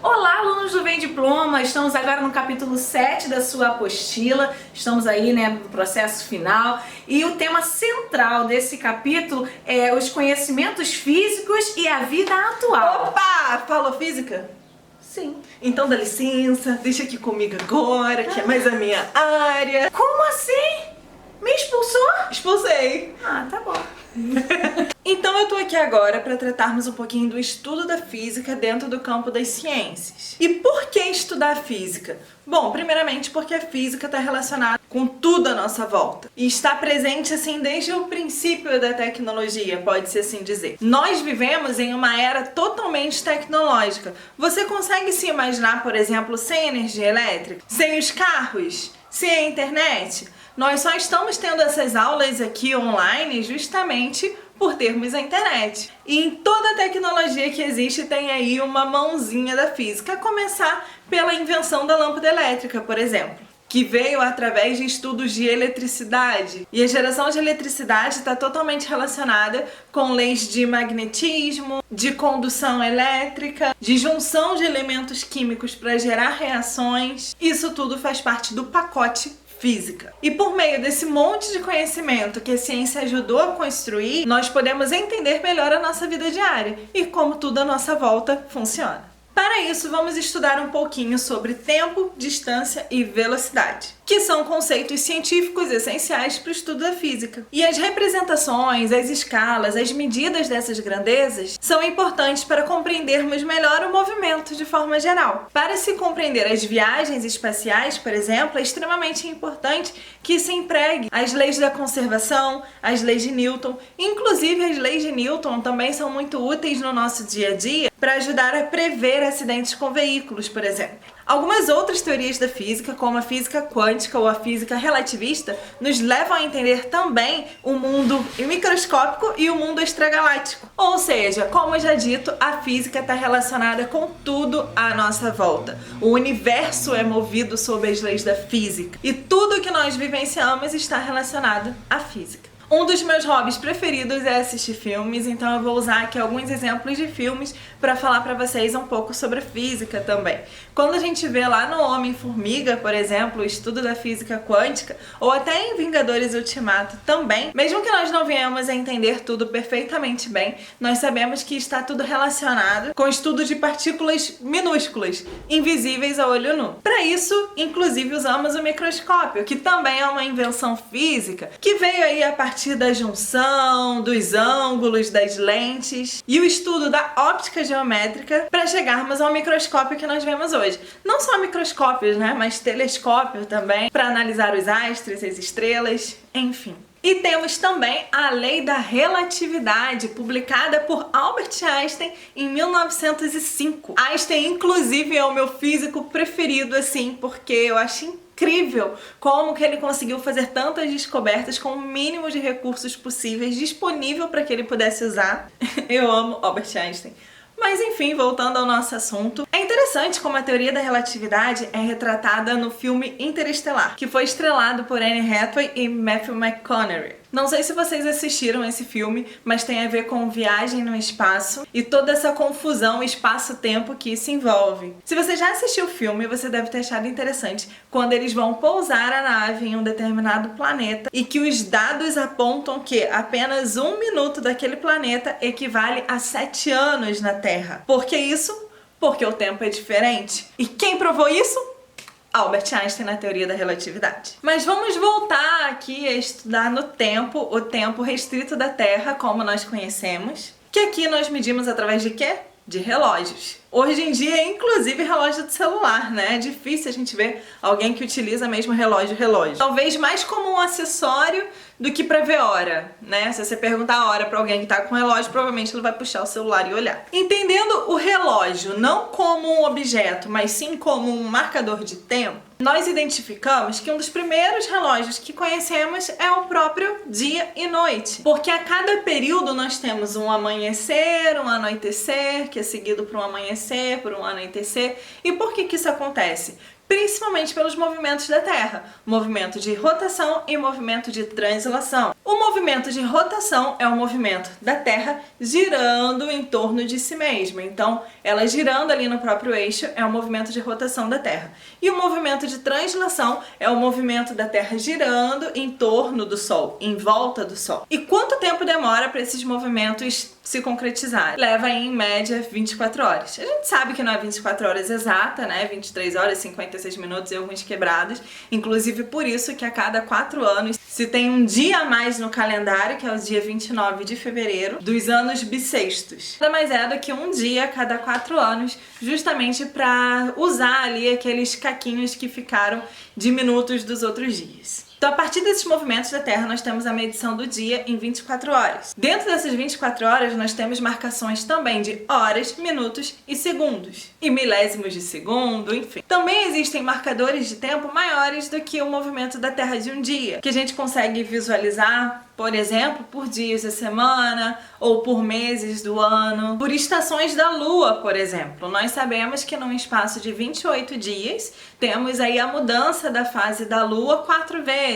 Olá, alunos do Vem Diploma! Estamos agora no capítulo 7 da sua apostila. Estamos aí, no processo final. E o tema central desse capítulo é os conhecimentos físicos e a vida atual. Opa! Falou física? Sim. Então dá licença, deixa aqui comigo agora, que é mais a minha área. Como assim? Me expulsou? Expulsei. Ah, tá bom. Então eu tô aqui agora para tratarmos um pouquinho do estudo da física dentro do campo das ciências. E por que estudar física? Bom, primeiramente porque a física está relacionada com tudo à nossa volta. E está presente assim desde o princípio da tecnologia, pode-se assim dizer. Nós vivemos em uma era totalmente tecnológica. Você consegue se imaginar, por exemplo, sem energia elétrica? Sem os carros? Sem a internet? Nós só estamos tendo essas aulas aqui online justamente por termos a internet. E em toda a tecnologia que existe tem aí uma mãozinha da física, a começar pela invenção da lâmpada elétrica, por exemplo, que veio através de estudos de eletricidade. E a geração de eletricidade está totalmente relacionada com leis de magnetismo, de condução elétrica, de junção de elementos químicos para gerar reações. Isso tudo faz parte do pacote física. E por meio desse monte de conhecimento que a ciência ajudou a construir, nós podemos entender melhor a nossa vida diária e como tudo à nossa volta funciona. Para isso, vamos estudar um pouquinho sobre tempo, distância e velocidade, que são conceitos científicos essenciais para o estudo da física. E as representações, as escalas, as medidas dessas grandezas são importantes para compreendermos melhor o movimento de forma geral. Para se compreender as viagens espaciais, por exemplo, é extremamente importante que se empregue as leis da conservação, as leis de Newton. Inclusive, as leis de Newton também são muito úteis no nosso dia a dia para ajudar a prever acidentes com veículos, por exemplo. Algumas outras teorias da física, como a física quântica ou a física relativista, nos levam a entender também o mundo microscópico e o mundo extragaláctico. Ou seja, como já dito, a física está relacionada com tudo à nossa volta. O universo é movido sob as leis da física e tudo que nós vivenciamos está relacionado à física. Um dos meus hobbies preferidos é assistir filmes, então eu vou usar aqui alguns exemplos de filmes para falar para vocês um pouco sobre a física também. Quando a gente vê lá no Homem-Formiga, por exemplo, o estudo da física quântica, ou até em Vingadores Ultimato também, mesmo que nós não venhamos a entender tudo perfeitamente bem, nós sabemos que está tudo relacionado com o estudo de partículas minúsculas, invisíveis a olho nu. Para isso, inclusive, usamos o microscópio, que também é uma invenção física, que veio aí a partir da junção, dos ângulos, das lentes e o estudo da óptica geométrica para chegarmos ao microscópio que nós vemos hoje. Não só microscópios, mas telescópio também, para analisar os astros, as estrelas, enfim. E temos também a Lei da Relatividade, publicada por Albert Einstein em 1905. Einstein, inclusive, é o meu físico preferido, assim, porque eu acho incrível como que ele conseguiu fazer tantas descobertas com o mínimo de recursos possíveis disponível para que ele pudesse usar. Eu amo Albert Einstein. Mas enfim, voltando ao nosso assunto, é interessante como a teoria da relatividade é retratada no filme Interestelar, que foi estrelado por Anne Hathaway e Matthew McConaughey. Não sei se vocês assistiram esse filme, mas tem a ver com viagem no espaço e toda essa confusão espaço-tempo que isso envolve. Se você já assistiu o filme, você deve ter achado interessante quando eles vão pousar a nave em um determinado planeta e que os dados apontam que apenas 1 minuto daquele planeta equivale a 7 anos na Terra. Por que isso? Porque o tempo é diferente. E quem provou isso? Albert Einstein na teoria da relatividade. Mas vamos voltar aqui a estudar no tempo, o tempo restrito da Terra, como nós conhecemos, que aqui nós medimos através de quê? De relógios. Hoje em dia, inclusive relógio de celular, É difícil a gente ver alguém que utiliza mesmo relógio. Talvez mais como um acessório do que para ver hora, Se você perguntar a hora para alguém que tá com relógio, provavelmente ele vai puxar o celular e olhar. Entendendo o relógio não como um objeto, mas sim como um marcador de tempo, nós identificamos que um dos primeiros relógios que conhecemos é o próprio dia e noite. Porque a cada período nós temos um amanhecer, um anoitecer, que é seguido por um amanhecer, por um anoitecer. E por que isso acontece? principalmente pelos movimentos da Terra, movimento de rotação e movimento de translação. O movimento de rotação é o movimento da Terra girando em torno de si mesma, então ela girando ali no próprio eixo é o movimento de rotação da Terra. E o movimento de translação é o movimento da Terra girando em torno do Sol, em volta do Sol. E quanto tempo demora para esses movimentos se concretizarem? Leva em média 24 horas. A gente sabe que não é 24 horas exata, né? 23 horas, 56 minutos e alguns quebrados. Inclusive por isso que a cada 4 anos se tem um dia a mais no calendário, que é o dia 29 de fevereiro, dos anos bissextos. Nada mais é do que um dia a cada 4 anos, justamente para usar ali aqueles caquinhos que ficaram diminutos dos outros dias. Então, a partir desses movimentos da Terra, nós temos a medição do dia em 24 horas. Dentro dessas 24 horas, nós temos marcações também de horas, minutos e segundos. E milésimos de segundo, enfim. Também existem marcadores de tempo maiores do que o movimento da Terra de um dia, que a gente consegue visualizar, por exemplo, por dias da semana ou por meses do ano, por estações da Lua, por exemplo. Nós sabemos que num espaço de 28 dias, temos aí a mudança da fase da Lua 4 vezes.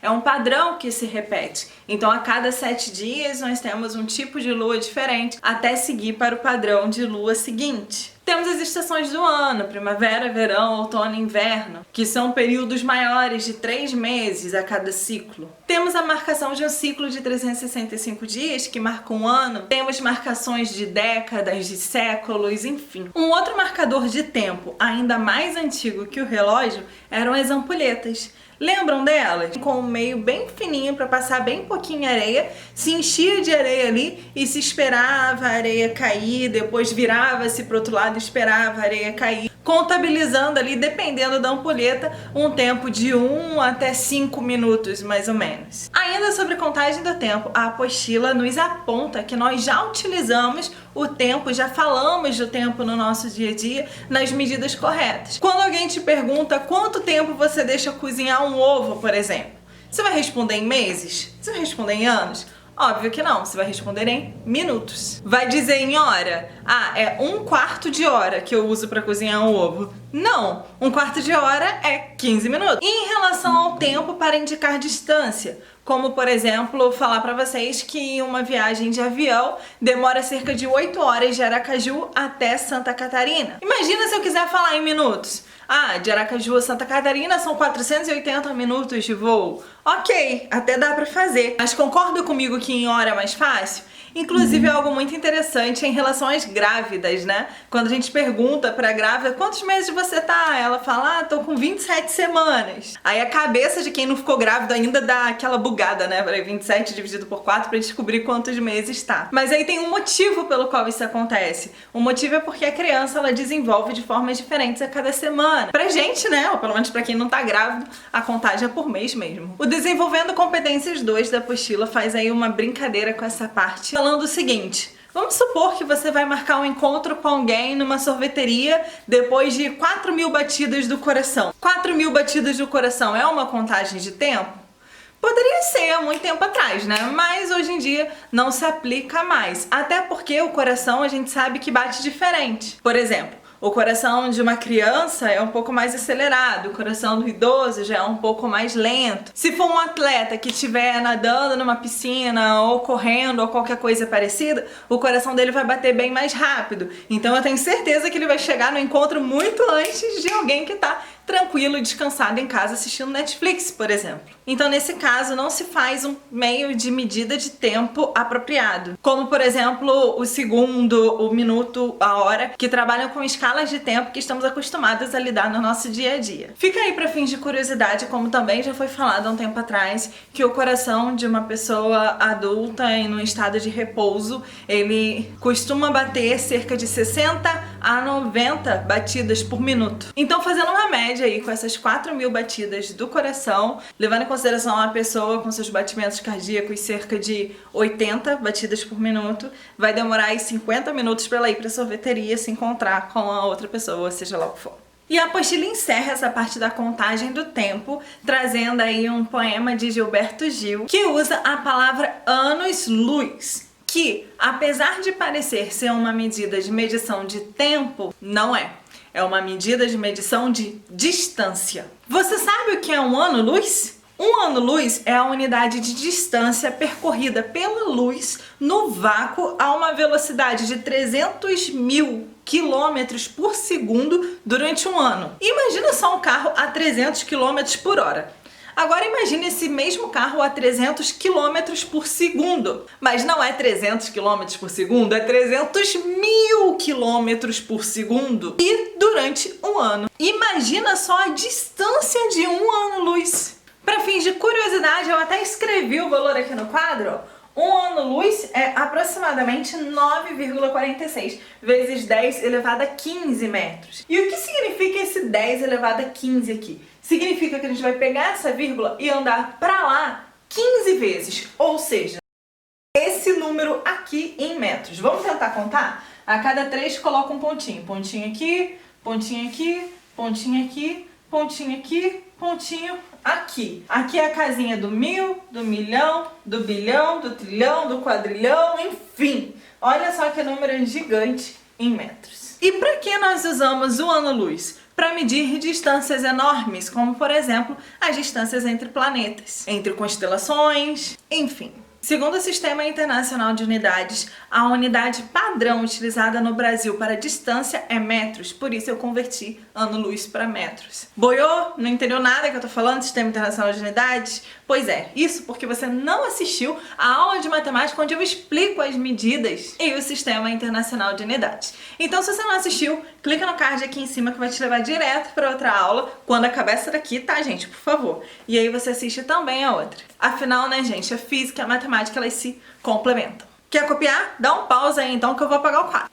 É um padrão que se repete. Então, a cada 7 dias, nós temos um tipo de lua diferente até seguir para o padrão de lua seguinte. Temos as estações do ano, primavera, verão, outono e inverno, que são períodos maiores de 3 meses a cada ciclo. Temos a marcação de um ciclo de 365 dias, que marca um ano. Temos marcações de décadas, de séculos, enfim. Um outro marcador de tempo, ainda mais antigo que o relógio, eram as ampulhetas. Lembram delas? Com um meio bem fininho para passar bem pouquinho areia, se enchia de areia ali e se esperava a areia cair, depois virava-se para o outro lado e esperava a areia cair, contabilizando ali, dependendo da ampulheta, um tempo de 1 até 5 minutos, mais ou menos. Ainda sobre contagem do tempo, a apostila nos aponta que nós já utilizamos o tempo, já falamos do tempo no nosso dia a dia nas medidas corretas. Quando alguém te pergunta quanto tempo você deixa cozinhar um ovo, por exemplo, você vai responder em meses? Você vai responder em anos? Óbvio que não, você vai responder em minutos. Vai dizer em hora? Ah, é 1/4 de hora que eu uso para cozinhar um ovo. Não, 1/4 de hora é 15 minutos. E em relação ao tempo para indicar distância, como por exemplo, falar para vocês que uma viagem de avião demora cerca de 8 horas de Aracaju até Santa Catarina. Imagina se eu quiser falar em minutos. Ah, de Aracaju a Santa Catarina são 480 minutos de voo. Ok, até dá pra fazer. Mas concorda comigo que em hora é mais fácil? Inclusive, é algo muito interessante em relação às grávidas, né? Quando a gente pergunta pra grávida, quantos meses você tá? Ela fala, tô com 27 semanas. Aí a cabeça de quem não ficou grávida ainda dá aquela bugada, né? 27 dividido por 4 pra descobrir quantos meses tá. Mas aí tem um motivo pelo qual isso acontece. O motivo é porque a criança, ela desenvolve de formas diferentes a cada semana. Pra gente, né? Ou pelo menos pra quem não tá grávido, a contagem é por mês mesmo. O Desenvolvendo Competências 2 da apostila faz aí uma brincadeira com essa parte, falando o seguinte: vamos supor que você vai marcar um encontro com alguém numa sorveteria depois de 4.000 batidas do coração. 4.000 batidas do coração é uma contagem de tempo? Poderia ser há muito tempo atrás, né? Mas hoje em dia não se aplica mais. Até porque o coração a gente sabe que bate diferente. Por exemplo, o coração de uma criança é um pouco mais acelerado, o coração do idoso já é um pouco mais lento. Se for um atleta que estiver nadando numa piscina ou correndo ou qualquer coisa parecida, o coração dele vai bater bem mais rápido. Então eu tenho certeza que ele vai chegar no encontro muito antes de alguém que está tranquilo, descansado em casa assistindo Netflix, por exemplo. Então, nesse caso, não se faz um meio de medida de tempo apropriado, como, por exemplo, o segundo, o minuto, a hora, que trabalham com escalas de tempo que estamos acostumados a lidar no nosso dia a dia. Fica aí para fins de curiosidade, como também já foi falado há um tempo atrás, que o coração de uma pessoa adulta em um estado de repouso, ele costuma bater cerca de 60 a 90 batidas por minuto. Então, fazendo uma média aí com essas 4.000 batidas do coração, levando em consideração uma pessoa com seus batimentos cardíacos cerca de 80 batidas por minuto, vai demorar aí 50 minutos para ela ir para a sorveteria se encontrar com a outra pessoa, seja lá o que for. E a apostila encerra essa parte da contagem do tempo, trazendo aí um poema de Gilberto Gil, que usa a palavra anos-luz, que, apesar de parecer ser uma medida de medição de tempo, não é. É uma medida de medição de distância. Você sabe o que é um ano-luz? Um ano-luz é a unidade de distância percorrida pela luz no vácuo a uma velocidade de 300.000 quilômetros por segundo durante um ano. Imagina só um carro a 300 quilômetros por hora. Agora imagine esse mesmo carro a 300 quilômetros por segundo. Mas não é 300 quilômetros por segundo, é 300.000 quilômetros por segundo. E durante um ano. Imagina só a distância de um ano-luz. Para fins de curiosidade, eu até escrevi o valor aqui no quadro. Um ano-luz é aproximadamente 9,46 vezes 10 elevado a 15 metros. E o que significa esse 10 elevado a 15 aqui? Significa que a gente vai pegar essa vírgula e andar para lá 15 vezes, ou seja, esse número aqui em metros. Vamos tentar contar? A cada 3 coloca um pontinho. Pontinho aqui, pontinho aqui, pontinho aqui, pontinho aqui, pontinho aqui. Aqui é a casinha do 1000, do milhão, do bilhão, do trilhão, do quadrilhão, enfim. Olha só que número gigante em metros. E para que nós usamos o ano-luz? Para medir distâncias enormes, como por exemplo, as distâncias entre planetas, entre constelações, enfim. Segundo o Sistema Internacional de Unidades, a unidade padrão utilizada no Brasil para distância é metros, por isso eu converti ano-luz para metros. Boiou? Não entendeu nada que eu tô falando do Sistema Internacional de Unidades? Pois é, isso porque você não assistiu a aula de matemática onde eu explico as medidas e o Sistema Internacional de Unidades. Então, se você não assistiu, clica no card aqui em cima que vai te levar direto para outra aula, quando acabar essa daqui, tá, gente? Por favor. E aí você assiste também a outra. Afinal, né, gente, a física e a matemática, elas se complementam. Quer copiar? Dá um pause aí então que eu vou apagar o quadro.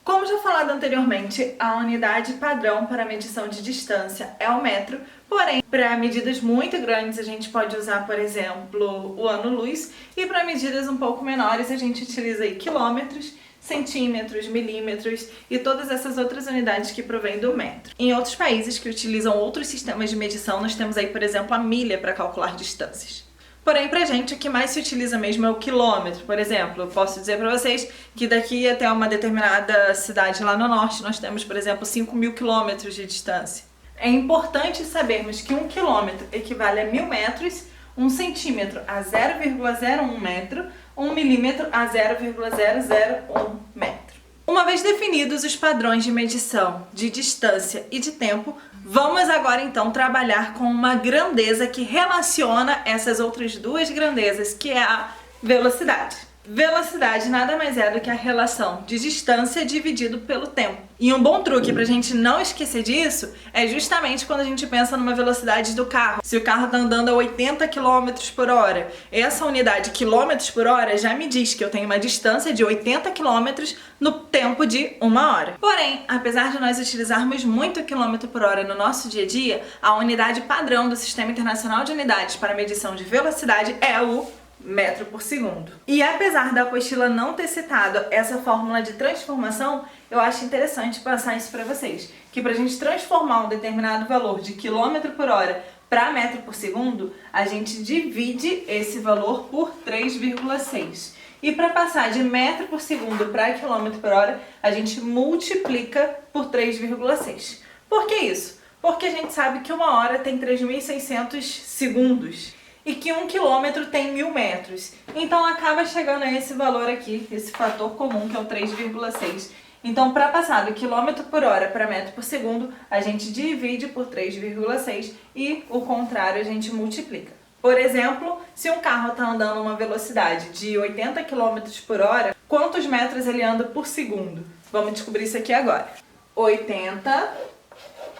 Como já falado anteriormente, a unidade padrão para medição de distância é o metro, porém, para medidas muito grandes a gente pode usar, por exemplo, o ano-luz, e para medidas um pouco menores a gente utiliza aí quilômetros, centímetros, milímetros e todas essas outras unidades que provêm do metro. Em outros países que utilizam outros sistemas de medição, nós temos aí, por exemplo, a milha para calcular distâncias. Porém, pra gente, o que mais se utiliza mesmo é o quilômetro. Por exemplo, eu posso dizer pra vocês que daqui até uma determinada cidade lá no norte, nós temos, por exemplo, 5.000 quilômetros de distância. É importante sabermos que 1 quilômetro equivale a 1.000 metros, 1 centímetro a 0,01 metro, 1 milímetro a 0,001 metro. Uma vez definidos os padrões de medição de distância e de tempo, vamos agora então trabalhar com uma grandeza que relaciona essas outras duas grandezas, que é a velocidade. Velocidade nada mais é do que a relação de distância dividido pelo tempo. E um bom truque pra gente não esquecer disso é justamente quando a gente pensa numa velocidade do carro. Se o carro tá andando a 80 km por hora, essa unidade quilômetros por hora já me diz que eu tenho uma distância de 80 km no tempo de 1 hora. Porém, apesar de nós utilizarmos muito quilômetro por hora no nosso dia a dia, a unidade padrão do Sistema Internacional de Unidades para medição de velocidade é o metro por segundo. E apesar da apostila não ter citado essa fórmula de transformação, eu acho interessante passar isso para vocês, que para a gente transformar um determinado valor de quilômetro por hora para metro por segundo, a gente divide esse valor por 3,6. E para passar de metro por segundo para quilômetro por hora, a gente multiplica por 3,6. Por que isso? Porque a gente sabe que 1 hora tem 3.600 segundos. E que 1 quilômetro tem 1.000 metros. Então acaba chegando a esse valor aqui, esse fator comum, que é o 3,6. Então, para passar do quilômetro por hora para metro por segundo, a gente divide por 3,6 e o contrário a gente multiplica. Por exemplo, se um carro está andando a uma velocidade de 80 km por hora, quantos metros ele anda por segundo? Vamos descobrir isso aqui agora. 80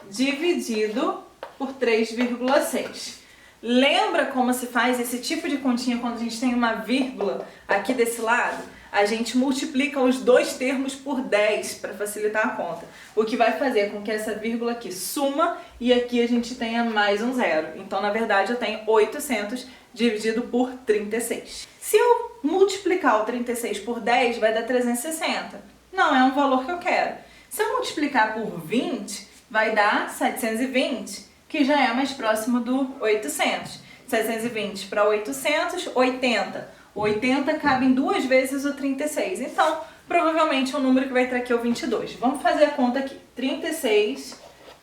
dividido por 3,6. Lembra como se faz esse tipo de continha quando a gente tem uma vírgula aqui desse lado? A gente multiplica os dois termos por 10 para facilitar a conta. O que vai fazer com que essa vírgula aqui suma e aqui a gente tenha mais um zero. Então, na verdade, eu tenho 800 dividido por 36. Se eu multiplicar o 36 por 10, vai dar 360. Não é um valor que eu quero. Se eu multiplicar por 20, vai dar 720. Que já é mais próximo do 800. 720 para 800, 80. 80 cabe em 2 vezes o 36. Então, provavelmente o número que vai entrar aqui é o 22. Vamos fazer a conta aqui. 36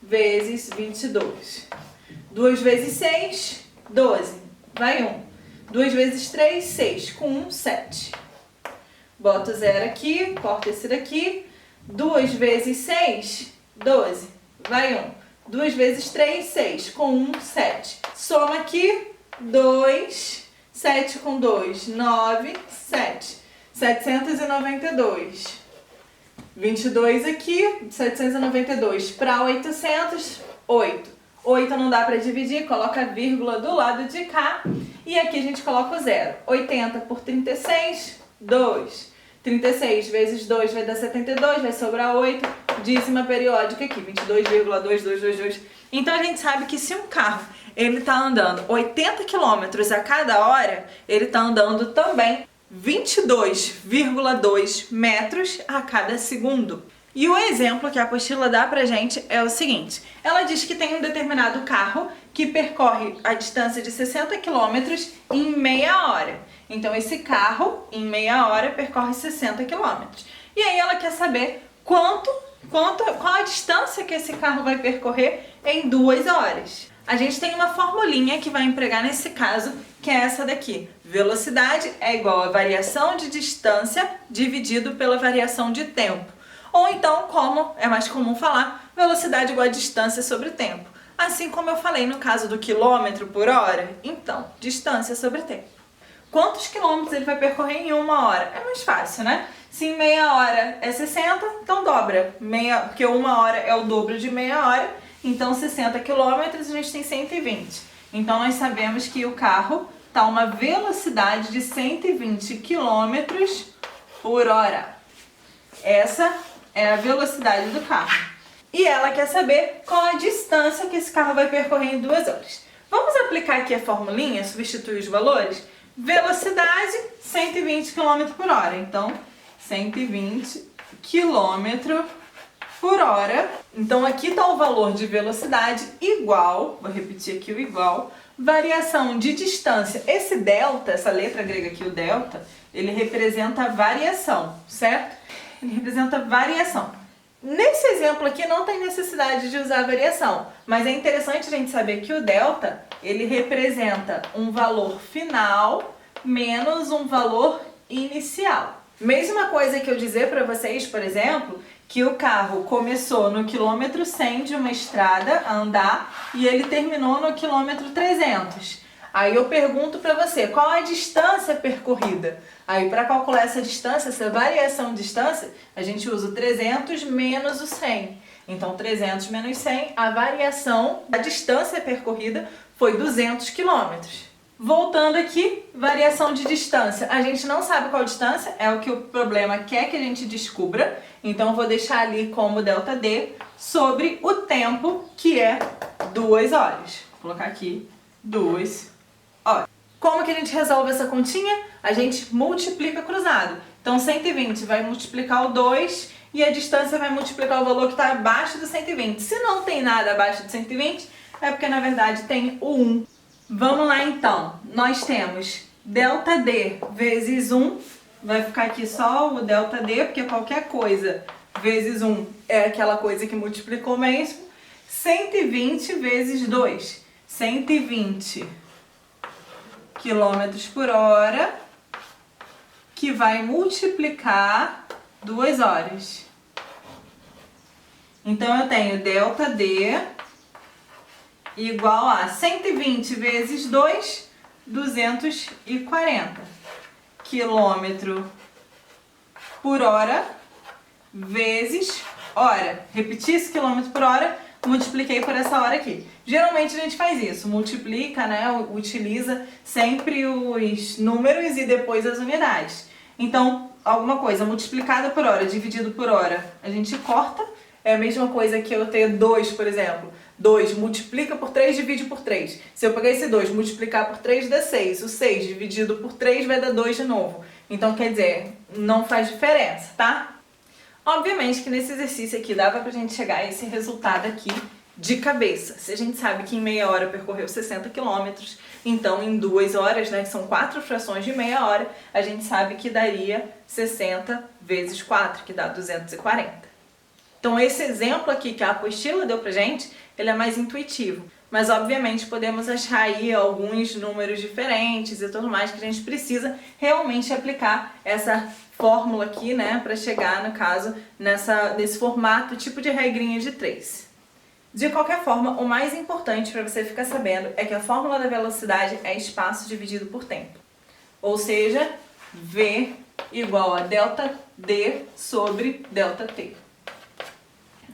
vezes 22. 2 vezes 6, 12. Vai 1. 2 vezes 3, 6. Com 1, 7. Bota o 0 aqui, corta esse daqui. 2 vezes 6, 12. Vai 1. 2 vezes 3, 6. Com 1, 7. Soma aqui. 2. 7 com 2, 9, 7. 792. 22 aqui, 792 para 800, 8. 8 não dá para dividir, coloca a vírgula do lado de cá. E aqui a gente coloca o 0. 80 por 36, 2. 36 vezes 2 vai dar 72, vai sobrar 8. Dízima periódica aqui, 22,2222. Então a gente sabe que se um carro ele está andando 80 km a cada hora, ele está andando também 22,2 metros a cada segundo. E o exemplo que a apostila dá pra gente é o seguinte: ela diz que tem um determinado carro que percorre a distância de 60 km em meia hora. Então esse carro, em meia hora, percorre 60 km. E aí ela quer saber qual a distância que esse carro vai percorrer em 2 horas. A gente tem uma formulinha que vai empregar nesse caso, que é essa daqui. Velocidade é igual a variação de distância dividido pela variação de tempo. Ou então, como é mais comum falar, velocidade igual a distância sobre tempo. Assim como eu falei no caso do quilômetro por hora, então, distância sobre tempo. Quantos quilômetros ele vai percorrer em 1 hora? É mais fácil, né? Se em meia hora é 60, então dobra. Porque 1 hora é o dobro de meia hora, então 60 quilômetros a gente tem 120. Então nós sabemos que o carro está a uma velocidade de 120 quilômetros por hora. Essa é a velocidade do carro. E ela quer saber qual a distância que esse carro vai percorrer em 2 horas. Vamos aplicar aqui a formulinha, substituir os valores? Velocidade, 120 km por hora. Então, 120 km por hora. Então, aqui está o valor de velocidade igual, vou repetir aqui o igual, variação de distância. Esse delta, essa letra grega aqui, o delta, ele representa a variação, certo? Ele representa variação. Nesse exemplo aqui não tem necessidade de usar variação, mas é interessante a gente saber que o delta, ele representa um valor final menos um valor inicial. Mesma coisa que eu dizer para vocês, por exemplo, que o carro começou no quilômetro 100 de uma estrada a andar e ele terminou no quilômetro 300. Aí eu pergunto para você, qual a distância percorrida? Aí para calcular essa distância, essa variação de distância, a gente usa o 300 menos o 100. Então 300 menos 100, a variação da distância percorrida foi 200 quilômetros. Voltando aqui, variação de distância. A gente não sabe qual distância, é o que o problema quer que a gente descubra. Então eu vou deixar ali como ΔD sobre o tempo, que é 2 horas. Vou colocar aqui 2 horas. Como que a gente resolve essa continha? A gente multiplica cruzado. Então 120 vai multiplicar o 2 e a distância vai multiplicar o valor que está abaixo do 120. Se não tem nada abaixo de 120, é porque na verdade tem o 1. Vamos lá então. Nós temos ΔD vezes 1. Vai ficar aqui só o ΔD, porque qualquer coisa vezes 1 é aquela coisa que multiplicou mesmo. 120 vezes 2. 120 quilômetros por hora, que vai multiplicar 2 horas. Então eu tenho ΔD igual a 120 vezes 2, 240 quilômetro por hora vezes hora. Repeti esse quilômetro por hora, multipliquei por essa hora aqui. Geralmente a gente faz isso, multiplica, né, utiliza sempre os números e depois as unidades. Então, alguma coisa multiplicada por hora, dividido por hora, a gente corta. É a mesma coisa que eu ter 2, por exemplo. 2 multiplica por 3, divide por 3. Se eu pegar esse 2, multiplicar por 3, dá 6. O 6 dividido por 3 vai dar 2 de novo. Então, quer dizer, não faz diferença, tá? Obviamente que nesse exercício aqui dava pra gente chegar a esse resultado aqui de cabeça. Se a gente sabe que em meia hora percorreu 60 km, então em 2 horas, né, que são 4 frações de meia hora, a gente sabe que daria 60 vezes 4, que dá 240. Então esse exemplo aqui que a apostila deu pra gente, ele é mais intuitivo. Mas obviamente podemos achar aí alguns números diferentes e tudo mais que a gente precisa realmente aplicar essa fórmula aqui, né, para chegar, no caso, nesse formato tipo de regrinha de 3. De qualquer forma, o mais importante para você ficar sabendo é que a fórmula da velocidade é espaço dividido por tempo. Ou seja, V igual a delta D sobre delta T.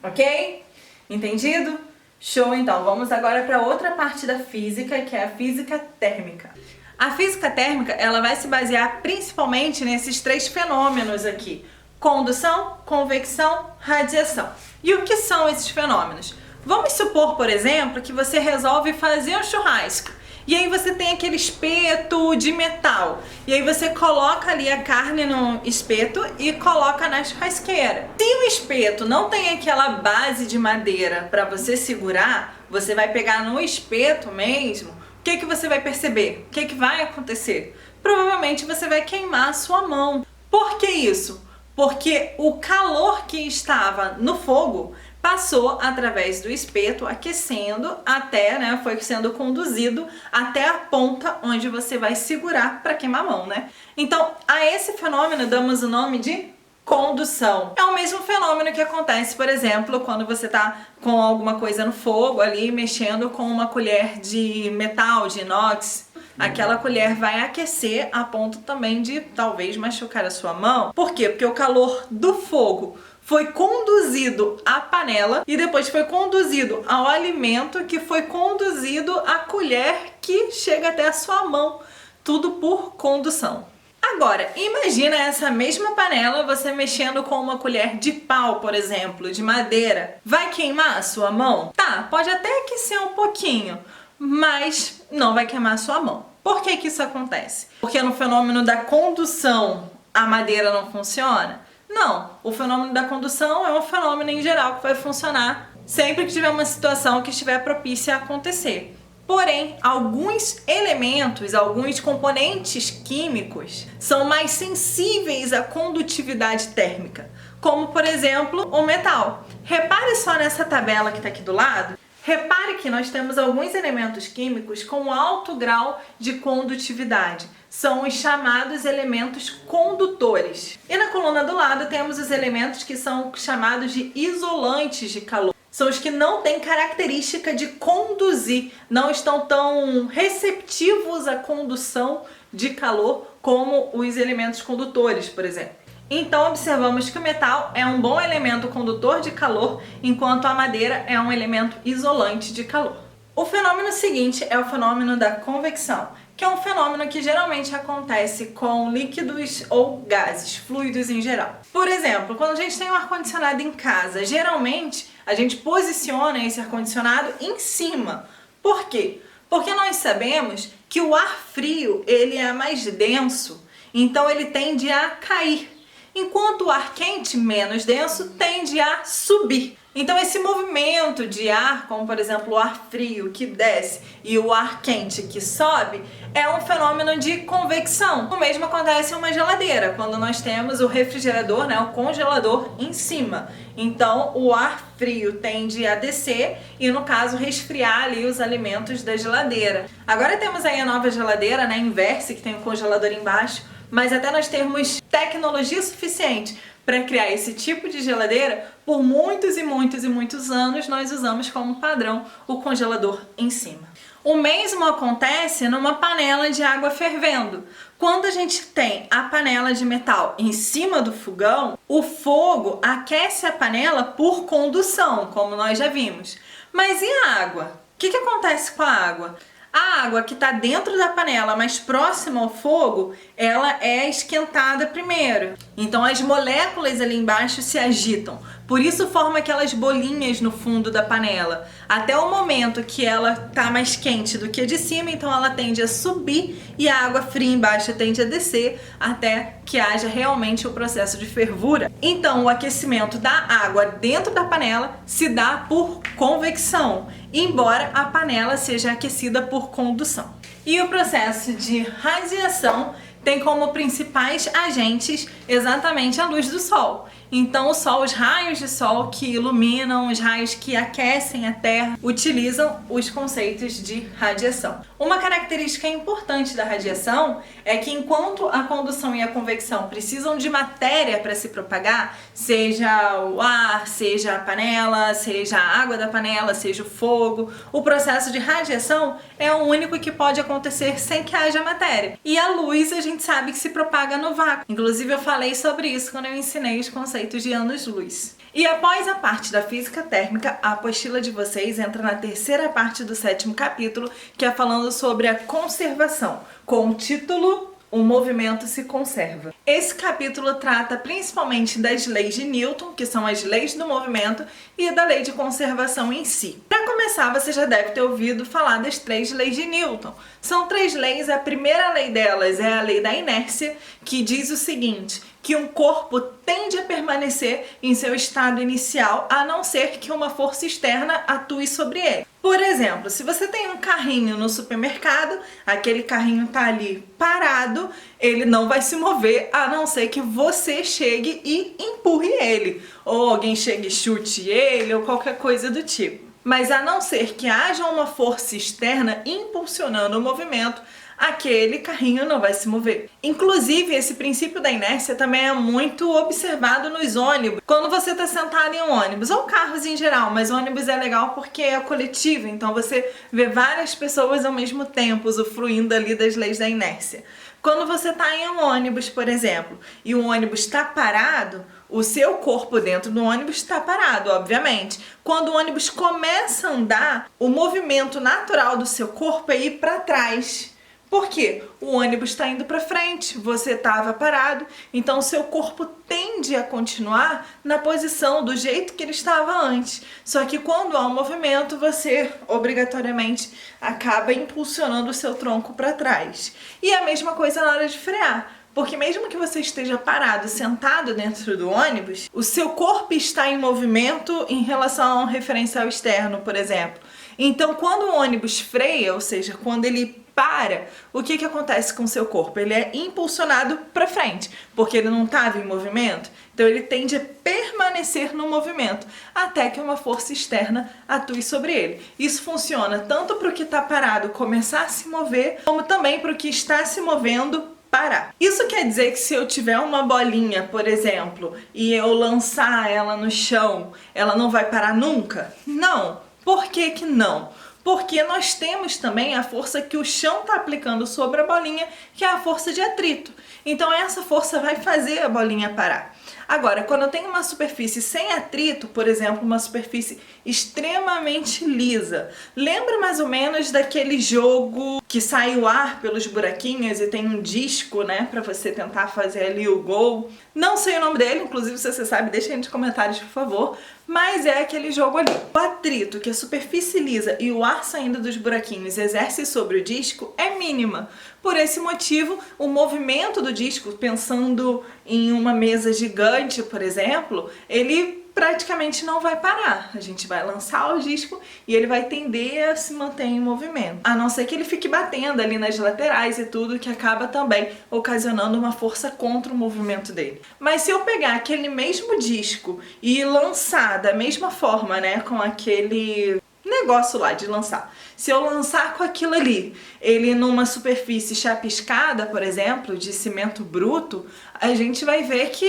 Ok? Entendido? Show, então. Vamos agora para outra parte da física, que é a física térmica. A física térmica, ela vai se basear principalmente nesses 3 fenômenos aqui: condução, convecção, radiação. E o que são esses fenômenos? Vamos supor, por exemplo, que você resolve fazer um churrasco. E aí você tem aquele espeto de metal. E aí você coloca ali a carne no espeto e coloca na churrasqueira. Se o espeto não tem aquela base de madeira para você segurar, você vai pegar no espeto mesmo. O que você vai perceber? O que vai acontecer? Provavelmente você vai queimar a sua mão. Por que isso? Porque o calor que estava no fogo passou através do espeto, aquecendo até, né, foi sendo conduzido até a ponta onde você vai segurar para queimar a mão, né? Então, a esse fenômeno damos o nome de condução. É o mesmo fenômeno que acontece, por exemplo, quando você tá com alguma coisa no fogo ali, mexendo com uma colher de metal, de inox. Aquela colher vai aquecer a ponto também de talvez machucar a sua mão. Por quê? Porque o calor do fogo foi conduzido à panela e depois foi conduzido ao alimento, que foi conduzido à colher que chega até a sua mão. Tudo por condução. Agora, imagina essa mesma panela você mexendo com uma colher de pau, por exemplo, de madeira. Vai queimar a sua mão? Tá, pode até aquecer um pouquinho, mas não vai queimar a sua mão. Por que isso acontece? Porque no fenômeno da condução a madeira não funciona? Não, o fenômeno da condução é um fenômeno em geral que vai funcionar sempre que tiver uma situação que estiver propícia a acontecer. Porém, alguns elementos, alguns componentes químicos são mais sensíveis à condutividade térmica, como por exemplo o metal. Repare só nessa tabela que está aqui do lado. Repare que nós temos alguns elementos químicos com alto grau de condutividade. São os chamados elementos condutores. E na coluna do lado temos os elementos que são chamados de isolantes de calor. São os que não têm característica de conduzir, não estão tão receptivos à condução de calor como os elementos condutores, por exemplo. Então observamos que o metal é um bom elemento condutor de calor, enquanto a madeira é um elemento isolante de calor. O fenômeno seguinte é o fenômeno da convecção, que é um fenômeno que geralmente acontece com líquidos ou gases, fluidos em geral. Por exemplo, quando a gente tem um ar-condicionado em casa, geralmente a gente posiciona esse ar-condicionado em cima. Por quê? Porque nós sabemos que o ar frio ele é mais denso, então ele tende a cair, enquanto o ar quente, menos denso, tende a subir. Então esse movimento de ar, como por exemplo o ar frio que desce e o ar quente que sobe, é um fenômeno de convecção. O mesmo acontece em uma geladeira, quando nós temos o refrigerador, né, o congelador em cima. Então o ar frio tende a descer e no caso resfriar ali os alimentos da geladeira. Agora temos aí a nova geladeira, né, inversa, que tem o congelador embaixo, mas até nós termos tecnologia suficiente para criar esse tipo de geladeira, por muitos e muitos e muitos anos nós usamos como padrão o congelador em cima. O mesmo acontece numa panela de água fervendo. Quando a gente tem a panela de metal em cima do fogão, o fogo aquece a panela por condução, como nós já vimos. Mas e a água? O que acontece com a água? A água que está dentro da panela, mais próxima ao fogo, ela é esquentada primeiro. Então as moléculas ali embaixo se agitam. Por isso forma aquelas bolinhas no fundo da panela. Até o momento que ela está mais quente do que a de cima, então ela tende a subir e a água fria embaixo tende a descer até que haja realmente o processo de fervura. Então o aquecimento da água dentro da panela se dá por convecção, embora a panela seja aquecida por condução. E o processo de radiação tem como principais agentes exatamente a luz do sol. Então o Sol, os raios de Sol que iluminam, os raios que aquecem a Terra, utilizam os conceitos de radiação. Uma característica importante da radiação é que enquanto a condução e a convecção precisam de matéria para se propagar, seja o ar, seja a panela, seja a água da panela, seja o fogo, o processo de radiação é o único que pode acontecer sem que haja matéria. E a luz a gente sabe que se propaga no vácuo. Inclusive eu falei sobre isso quando eu ensinei os conceitos de anos-luz. E após a parte da física térmica, a apostila de vocês entra na terceira parte do 7º capítulo, que é falando sobre a conservação, com o título O Movimento se Conserva. Esse capítulo trata principalmente das leis de Newton, que são as leis do movimento, e da lei de conservação em si. Para começar, você já deve ter ouvido falar das 3 leis de Newton. São 3 leis, a primeira lei delas é a lei da inércia, que diz o seguinte, que um corpo tende a permanecer em seu estado inicial, a não ser que uma força externa atue sobre ele. Por exemplo, se você tem um carrinho no supermercado, aquele carrinho tá ali parado, ele não vai se mover a não ser que você chegue e empurre ele, ou alguém chegue e chute ele, ou qualquer coisa do tipo. Mas a não ser que haja uma força externa impulsionando o movimento, aquele carrinho não vai se mover. Inclusive, esse princípio da inércia também é muito observado nos ônibus. Quando você está sentado em um ônibus, ou carros em geral, mas ônibus é legal porque é coletivo, então você vê várias pessoas ao mesmo tempo usufruindo ali das leis da inércia. Quando você está em um ônibus, por exemplo, e o ônibus está parado, o seu corpo dentro do ônibus está parado, obviamente. Quando o ônibus começa a andar, o movimento natural do seu corpo é ir para trás. Por quê? O ônibus está indo para frente, você estava parado, então o seu corpo tende a continuar na posição do jeito que ele estava antes. Só que quando há um movimento, você obrigatoriamente acaba impulsionando o seu tronco para trás. E a mesma coisa na hora de frear. Porque mesmo que você esteja parado, sentado dentro do ônibus, o seu corpo está em movimento em relação a um referencial externo, por exemplo. Então, quando o ônibus freia, ou seja, quando ele para, o que acontece com o seu corpo? Ele é impulsionado para frente, porque ele não estava em movimento. Então ele tende a permanecer no movimento, até que uma força externa atue sobre ele. Isso funciona tanto para o que está parado começar a se mover, como também para o que está se movendo parar. Isso quer dizer que se eu tiver uma bolinha, por exemplo, e eu lançar ela no chão, ela não vai parar nunca? Não. Por que que não? Porque nós temos também a força que o chão está aplicando sobre a bolinha, que é a força de atrito. Então essa força vai fazer a bolinha parar. Agora, quando eu tenho uma superfície sem atrito, por exemplo, uma superfície extremamente lisa, lembra mais ou menos daquele jogo que sai o ar pelos buraquinhos e tem um disco, né, para você tentar fazer ali o gol. Não sei o nome dele, inclusive se você sabe, deixa aí nos comentários, por favor. Mas é aquele jogo ali. O atrito que a superfície lisa e o ar saindo dos buraquinhos exerce sobre o disco é mínima. Por esse motivo, o movimento do disco, pensando em uma mesa gigante, por exemplo, ele praticamente não vai parar. A gente vai lançar o disco e ele vai tender a se manter em movimento. A não ser que ele fique batendo ali nas laterais e tudo, que acaba também ocasionando uma força contra o movimento dele. Mas se eu pegar aquele mesmo disco e lançar da mesma forma, né, com aquele negócio lá de lançar. Se eu lançar com aquilo ali, ele numa superfície chapiscada, por exemplo, de cimento bruto, a gente vai ver que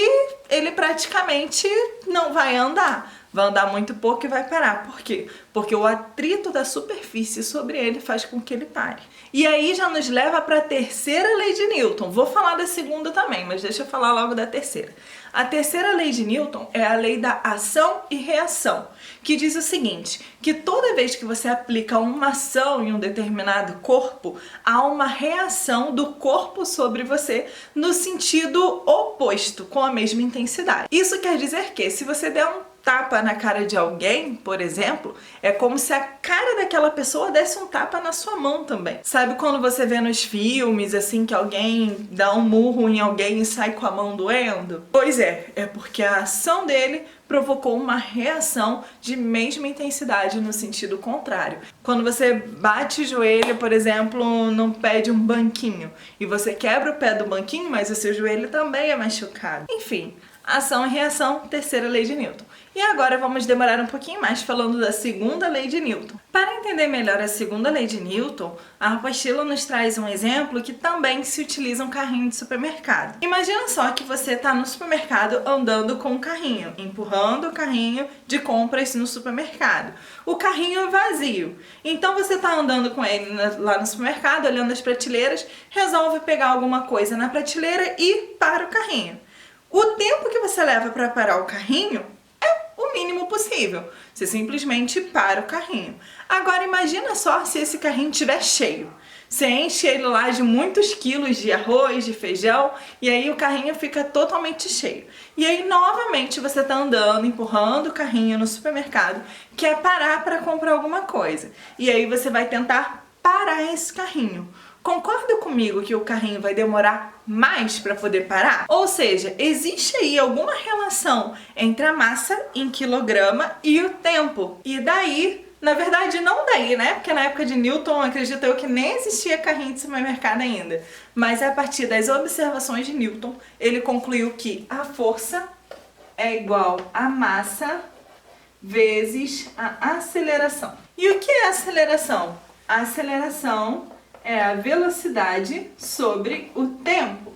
ele praticamente não vai andar. Vai andar muito pouco e vai parar. Por quê? Porque o atrito da superfície sobre ele faz com que ele pare. E aí já nos leva para a terceira lei de Newton. Vou falar da segunda também, mas deixa eu falar logo da terceira. A terceira lei de Newton é a lei da ação e reação, que diz o seguinte, que toda vez que você aplica uma ação em um determinado corpo, há uma reação do corpo sobre você no sentido oposto, com a mesma intensidade. Isso quer dizer que se você der um tapa na cara de alguém, por exemplo, é como se a cara daquela pessoa desse um tapa na sua mão também. Sabe quando você vê nos filmes, assim, que alguém dá um murro em alguém e sai com a mão doendo? Pois é porque a ação dele provocou uma reação de mesma intensidade no sentido contrário. Quando você bate o joelho, por exemplo, no pé de um banquinho, e você quebra o pé do banquinho, mas o seu joelho também é machucado. Enfim, ação e reação, terceira lei de Newton. E agora vamos demorar um pouquinho mais falando da segunda lei de Newton. Para entender melhor a segunda lei de Newton, a apostila nos traz um exemplo que também se utiliza um carrinho de supermercado. Imagina só que você está no supermercado andando com um carrinho, empurrando o carrinho de compras no supermercado. O carrinho é vazio, então você está andando com ele lá no supermercado, olhando as prateleiras, resolve pegar alguma coisa na prateleira e para o carrinho. O tempo que você leva para parar o carrinho o mínimo possível. Você simplesmente para o carrinho. Agora imagina só se esse carrinho estiver cheio. Você enche ele lá de muitos quilos de arroz, de feijão, e aí o carrinho fica totalmente cheio. E aí novamente você está andando, empurrando o carrinho no supermercado, quer parar para comprar alguma coisa. E aí você vai tentar parar esse carrinho. Concorda comigo que o carrinho vai demorar mais para poder parar? Ou seja, existe aí alguma relação entre a massa em quilograma e o tempo. E daí, na verdade não daí, né? Porque na época de Newton, acredito eu que nem existia carrinho de supermercado ainda. Mas a partir das observações de Newton, ele concluiu que a força é igual a massa vezes a aceleração. E o que é aceleração? A aceleração é a velocidade sobre o tempo.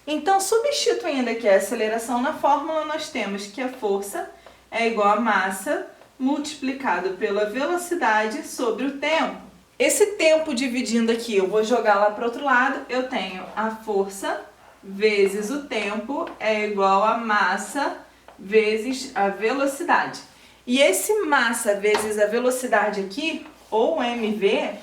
Então, substituindo aqui a aceleração na fórmula, nós temos que a força é igual a massa multiplicado pela velocidade sobre o tempo. Esse tempo dividindo aqui, eu vou jogar lá para o outro lado, eu tenho a força vezes o tempo é igual a massa vezes a velocidade. E esse massa vezes a velocidade aqui, ou mv,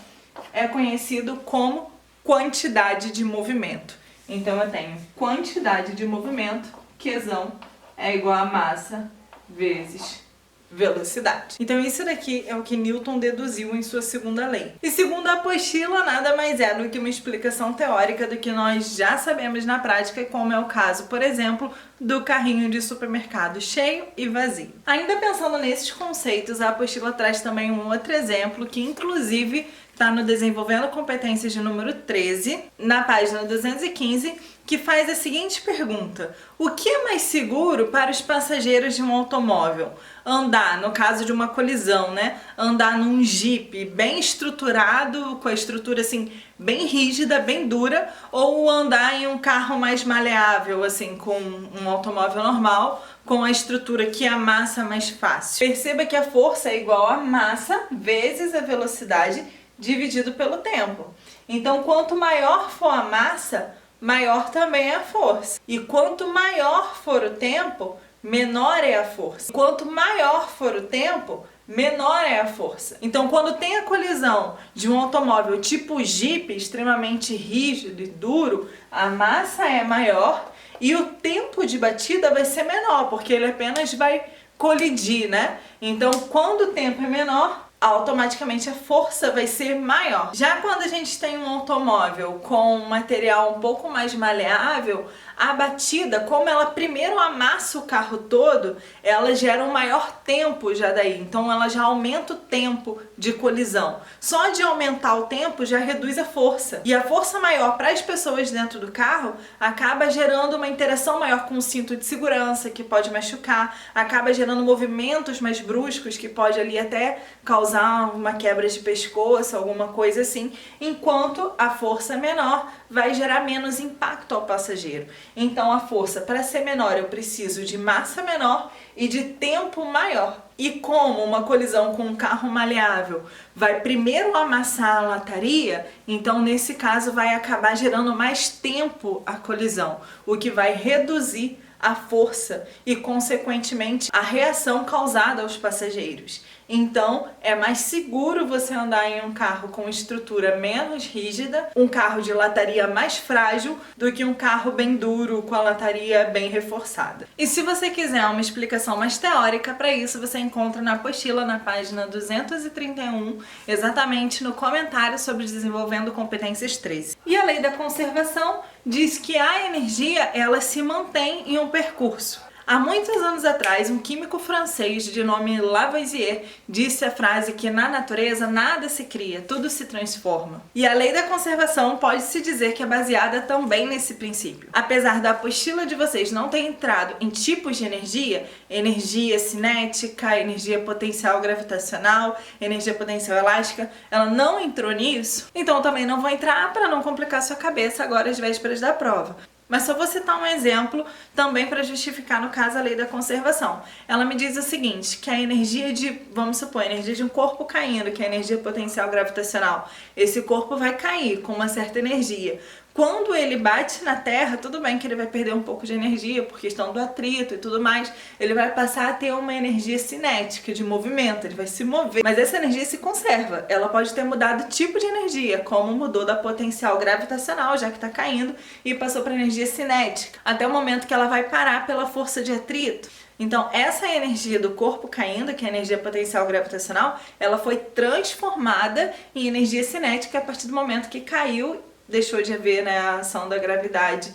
é conhecido como quantidade de movimento. Então eu tenho quantidade de movimento, Qzão, é igual a massa vezes velocidade. Então isso daqui é o que Newton deduziu em sua segunda lei. E segundo a apostila, nada mais é do que uma explicação teórica do que nós já sabemos na prática, como é o caso, por exemplo, do carrinho de supermercado cheio e vazio. Ainda pensando nesses conceitos, a apostila traz também um outro exemplo que inclusive está no Desenvolvendo Competências de número 13, na página 215, que faz a seguinte pergunta: o que é mais seguro para os passageiros de um automóvel? Andar, no caso de uma colisão, né? Andar num Jeep bem estruturado, com a estrutura assim bem rígida, bem dura, ou andar em um carro mais maleável, assim, com um automóvel normal, com a estrutura que amassa mais fácil? Perceba que a força é igual a massa vezes a velocidade dividido pelo tempo. Então, quanto maior for a massa, maior também é a força. E quanto maior for o tempo, menor é a força. Quanto maior for o tempo, menor é a força. Então, quando tem a colisão de um automóvel tipo Jeep, extremamente rígido e duro, a massa é maior e o tempo de batida vai ser menor, porque ele apenas vai colidir, né? Então, quando o tempo é menor, automaticamente a força vai ser maior. Já quando a gente tem um automóvel com um material um pouco mais maleável, a batida, como ela primeiro amassa o carro todo, ela gera um maior tempo já daí. Então ela já aumenta o tempo de colisão. Só de aumentar o tempo já reduz a força. E a força maior para as pessoas dentro do carro acaba gerando uma interação maior com o cinto de segurança, que pode machucar, acaba gerando movimentos mais bruscos, que pode ali até causar uma quebra de pescoço, alguma coisa assim, enquanto a força menor vai gerar menos impacto ao passageiro. Então a força, para ser menor, eu preciso de massa menor e de tempo maior. E como uma colisão com um carro maleável vai primeiro amassar a lataria, então nesse caso vai acabar gerando mais tempo a colisão, o que vai reduzir a força e, consequentemente, a reação causada aos passageiros. Então, é mais seguro você andar em um carro com estrutura menos rígida, um carro de lataria mais frágil, do que um carro bem duro, com a lataria bem reforçada. E se você quiser uma explicação mais teórica para isso, você encontra na apostila, na página 231, exatamente no comentário sobre Desenvolvendo Competências 13. E a lei da conservação diz que a energia, ela se mantém em um percurso. Há muitos anos atrás, um químico francês de nome Lavoisier disse a frase que na natureza nada se cria, tudo se transforma. E a lei da conservação pode-se dizer que é baseada também nesse princípio. Apesar da apostila de vocês não ter entrado em tipos de energia, energia cinética, energia potencial gravitacional, energia potencial elástica, ela não entrou nisso, então também não vou entrar para não complicar sua cabeça agora às vésperas da prova. Mas só vou citar um exemplo também para justificar, no caso, a lei da conservação. Ela me diz o seguinte, que a energia vamos supor, a energia de um corpo caindo, que é a energia potencial gravitacional, esse corpo vai cair com uma certa energia. Quando ele bate na Terra, tudo bem que ele vai perder um pouco de energia por questão do atrito e tudo mais, ele vai passar a ter uma energia cinética, de movimento, ele vai se mover. Mas essa energia se conserva, ela pode ter mudado o tipo de energia, como mudou da potencial gravitacional, já que está caindo, e passou para energia cinética, até o momento que ela vai parar pela força de atrito. Então, essa energia do corpo caindo, que é a energia potencial gravitacional, ela foi transformada em energia cinética a partir do momento que caiu, deixou de haver, né, a ação da gravidade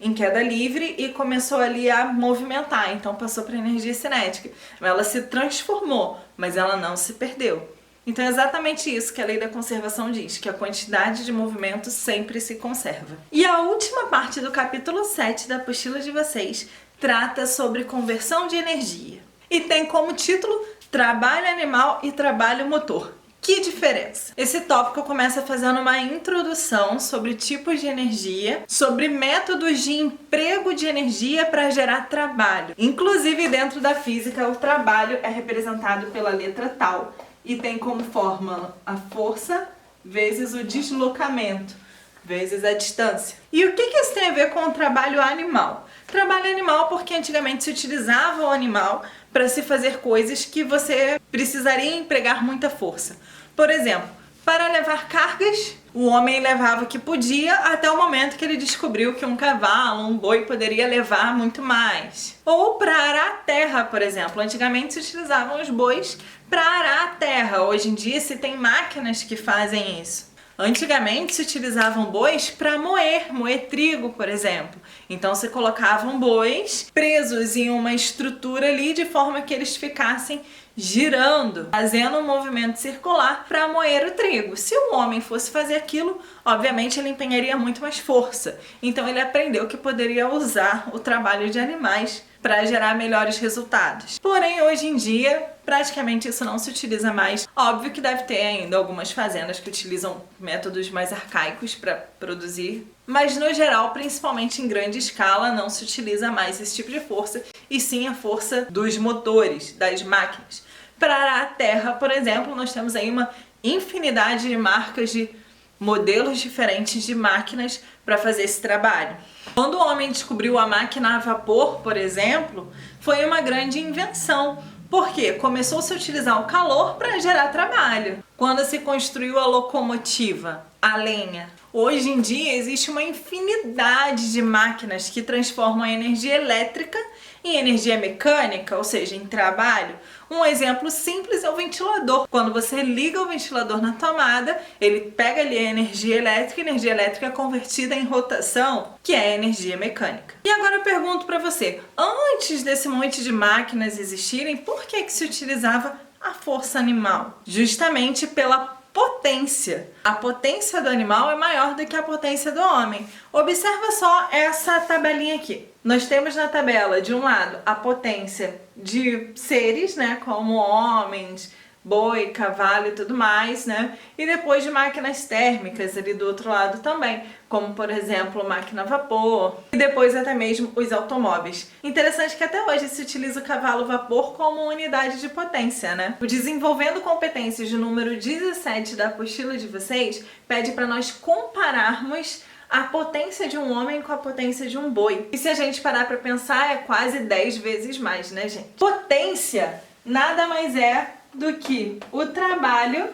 em queda livre e começou ali a movimentar, então passou para energia cinética. Ela se transformou, mas ela não se perdeu. Então é exatamente isso que a lei da conservação diz, que a quantidade de movimento sempre se conserva. E a última parte do capítulo 7 da apostila de vocês trata sobre conversão de energia. E tem como título Trabalho Animal e Trabalho Motor. Que diferença? Esse tópico começa fazendo uma introdução sobre tipos de energia, sobre métodos de emprego de energia para gerar trabalho. Inclusive, dentro da física, o trabalho é representado pela letra tal e tem como fórmula a força vezes o deslocamento, vezes a distância. E o que isso tem a ver com o trabalho animal? Trabalho animal porque antigamente se utilizava o animal para se fazer coisas que você precisaria empregar muita força. Por exemplo, para levar cargas, o homem levava o que podia até o momento que ele descobriu que um cavalo, um boi poderia levar muito mais. Ou para arar a terra, por exemplo. Antigamente se utilizavam os bois para arar a terra. Hoje em dia se tem máquinas que fazem isso. Antigamente se utilizavam bois para moer trigo, por exemplo. Então se colocavam bois presos em uma estrutura ali de forma que eles ficassem girando, fazendo um movimento circular para moer o trigo. Se um homem fosse fazer aquilo, obviamente ele empenharia muito mais força. Então ele aprendeu que poderia usar o trabalho de animais para gerar melhores resultados. Porém, hoje em dia, praticamente isso não se utiliza mais. Óbvio que deve ter ainda algumas fazendas que utilizam métodos mais arcaicos para produzir, mas no geral, principalmente em grande escala, não se utiliza mais esse tipo de força, e sim a força dos motores, das máquinas. Para a terra, por exemplo, nós temos aí uma infinidade de marcas de modelos diferentes de máquinas para fazer esse trabalho. Quando o homem descobriu a máquina a vapor, por exemplo, foi uma grande invenção. Por quê? Começou-se a utilizar o calor para gerar trabalho. Quando se construiu a locomotiva, a lenha. Hoje em dia existe uma infinidade de máquinas que transformam a energia elétrica em energia mecânica, ou seja, em trabalho. Um exemplo simples é o ventilador. Quando você liga o ventilador na tomada, ele pega ali a energia elétrica é convertida em rotação, que é a energia mecânica. E agora eu pergunto para você, antes desse monte de máquinas existirem, por que se utilizava a força animal? Justamente pela potência. A potência do animal é maior do que a potência do homem. Observa só essa tabelinha aqui. Nós temos na tabela, de um lado, a potência de seres, né, como homens, boi, cavalo e tudo mais, né? E depois de máquinas térmicas ali do outro lado também, como por exemplo máquina a vapor, e depois até mesmo os automóveis. Interessante que até hoje se utiliza o cavalo vapor como unidade de potência, né? O Desenvolvendo Competências de número 17 da apostila de vocês pede para nós compararmos a potência de um homem com a potência de um boi. E se a gente parar para pensar, é quase 10 vezes mais, né, gente? Potência nada mais é do que o trabalho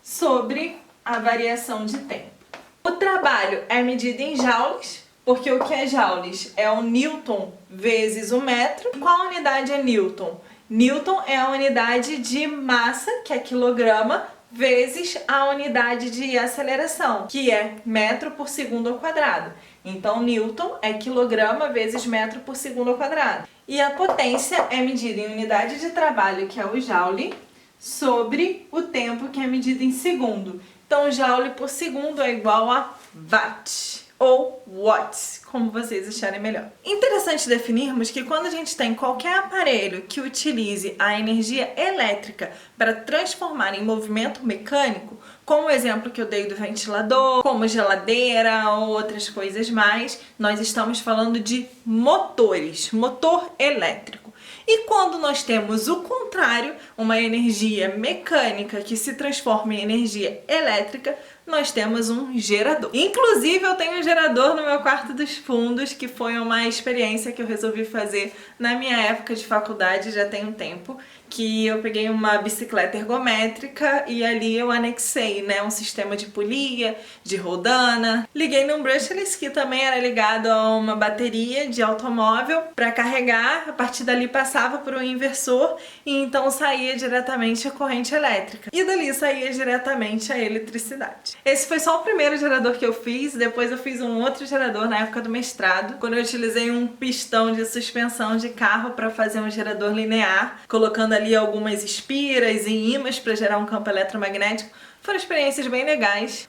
sobre a variação de tempo. O trabalho é medido em joules, porque o que é joules é o newton vezes o metro. Qual unidade é newton? Newton é a unidade de massa, que é quilograma, vezes a unidade de aceleração, que é metro por segundo ao quadrado. Então, Newton é quilograma vezes metro por segundo ao quadrado. E a potência é medida em unidade de trabalho, que é o joule, sobre o tempo, que é medido em segundo. Então, joule por segundo é igual a watt, ou watts, como vocês acharem melhor. Interessante definirmos que quando a gente tem qualquer aparelho que utilize a energia elétrica para transformar em movimento mecânico, como o exemplo que eu dei do ventilador, como geladeira ou outras coisas mais, nós estamos falando de motores, motor elétrico. E quando nós temos o contrário, uma energia mecânica que se transforma em energia elétrica, nós temos um gerador. Inclusive, eu tenho um gerador no meu quarto dos fundos, que foi uma experiência que eu resolvi fazer na minha época de faculdade, já tem um tempo, que eu peguei uma bicicleta ergométrica e ali eu anexei, né, um sistema de polia, de rodana. Liguei num brushless que também era ligado a uma bateria de automóvel para carregar, a partir dali passava por um inversor e então saía diretamente a corrente elétrica. E dali saía diretamente a eletricidade. Esse foi só o primeiro gerador que eu fiz, depois eu fiz um outro gerador na época do mestrado, quando eu utilizei um pistão de suspensão de carro para fazer um gerador linear, colocando ali algumas espiras e ímãs para gerar um campo eletromagnético. Foram experiências bem legais.